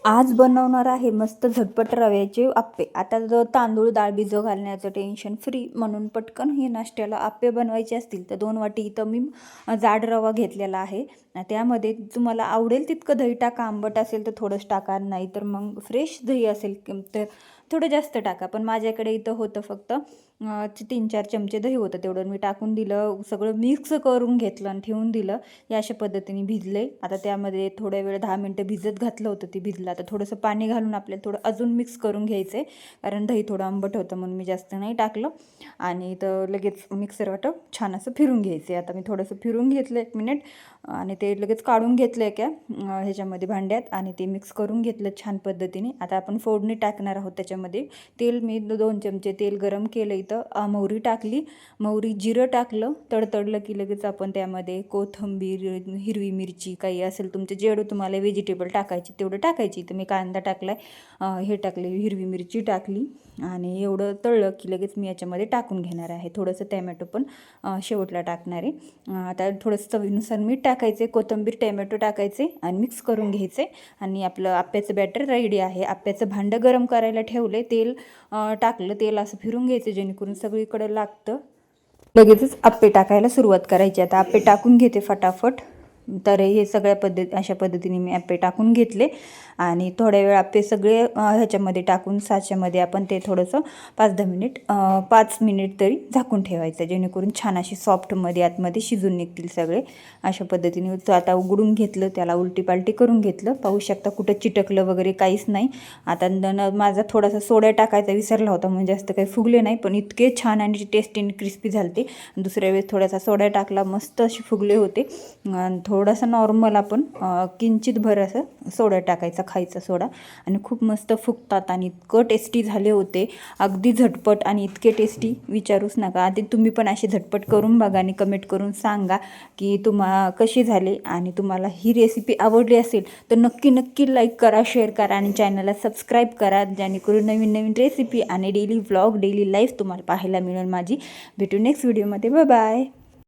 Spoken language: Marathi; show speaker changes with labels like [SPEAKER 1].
[SPEAKER 1] आज बनवणार आहे मस्त झटपट रव्याचे आप्पे। आता जर तांदूळ डाळ भिजव घालण्याचं टेन्शन फ्री म्हणून पटकन हे नाश्त्याला आप्पे बनवायचे असतील तर 2 वाटी इथं मी जाड रवा घेतलेला आहे। त्यामध्ये तुम्हाला आवडेल तितकं दही टाका, आंबट असेल तर थोडंच टाका, नाही तर मग फ्रेश दही असेल तर थोडं जास्त टाका। पण माझ्याकडे इथं होतं फक्त 3-4 चमचे दही होतं, तेवढं मी टाकून दिलं, सगळं मिक्स करून घेतलं आणि ठेवून दिलं। या अशा पद्धतीने भिजले। आता त्यामध्ये थोड्या वेळ 10 मिनटं भिजत घातलं होतं, ते भिजलं। आता थोडंसं पाणी घालून आपल्याला थोडं अजून मिक्स करून घ्यायचं आहे, कारण दही थोडं आंबट होतं म्हणून मी जास्त नाही टाकलं। आणि तर लगेच मिक्सर वाटं छान असं फिरून घ्यायचं आहे। आता मी थोडंसं फिरून घेतलं 1 मिनिट आणि ते लगेच काढून घेतलं एका ह्याच्यामध्ये भांड्यात आणि ते मिक्स करून घेतलं छान पद्धतीने। आता आपण फोडणी टाकणार आहोत। त्याच्यामध्ये तेल मी 2 चमचे तेल गरम केलं, इथं मोहरी टाकली, मोहरी जिरं टाकलं, तडतडलं की लगेच आपण त्यामध्ये कोथिंबीर, हिरवी मिरची, काही असेल तुमचे जेवढं तुम्हाला व्हेजिटेबल टाकायची तेवढं टाकायची। तर मी कांदा टाकलाय, हे टाकले, हिरवी मिरची टाकली आणि एवढं तळलं की लगेच मी याच्यामध्ये टाकून घेणार आहे। थोडंसं टॅमॅटो पण शेवटला टाकणार आहे। आता थोडंसं चवीनुसार मीठ टाकायचे, कोथिंबीर, टॅमॅटो टाकायचे आणि मिक्स करून घ्यायचे आणि आपलं आप्याचं बॅटर रेडी आहे। आप्याचं भांडं गरम करायला ठेवले, तेल टाकलं, तेल असं फिरून घ्यायचं जेणेकरून सगळीकडे लागतं। लगेचच आप्पे टाकायला सुरुवात करायची। आता आप्पे टाकून घेते फटाफट। तर हे सगळ्या अशा पद्धतीने मी आप्पे टाकून घेतले आणि थोड्या वेळ आप्पे सगळे ह्याच्यामध्ये टाकून साच्यामध्ये आपण ते थोडंसं 5 मिनिट तरी झाकून ठेवायचं, जेणेकरून छान अशी सॉफ्टमध्ये आतमध्ये शिजून निघतील सगळे। अशा पद्धतीने आता उघडून घेतलं, त्याला उलटी पालटी करून घेतलं, पाहू शकता कुठं चिटकलं वगैरे काहीच नाही। आता माझा थोडासा सोडा टाकायचा विसरला होता, म्हणजे जास्त काही फुगले नाही, पण इतके छान आणि टेस्टी आणि क्रिस्पी झालते। दुसऱ्या वेळेस थोडासा सोडा टाकला, मस्त असे फुगले होते। थोडासा नॉर्मल आपण किंचित भर असं सोडा टाकायचा, खायचा सोडा, आणि खूप मस्त फुगतात आणि इतकं टेस्टी झाले होते, अगदी झटपट आणि इतके टेस्टी विचारूच नका। आधी तुम्ही पण असे झटपट करून बघा आणि कमेंट करून सांगा की तुम्हाला कसे झाले। आणि तुम्हाला ही रेसिपी आवडली असेल तर नक्की लाईक करा, शेअर करा आणि चॅनलला सबस्क्राईब करा, जेणेकरून नवीन रेसिपी आणि डेली व्लॉग, डेली लाईफ तुम्हाला पाहायला मिळेल माझी। भेटू नेक्स्ट व्हिडिओमध्ये, बाय बाय।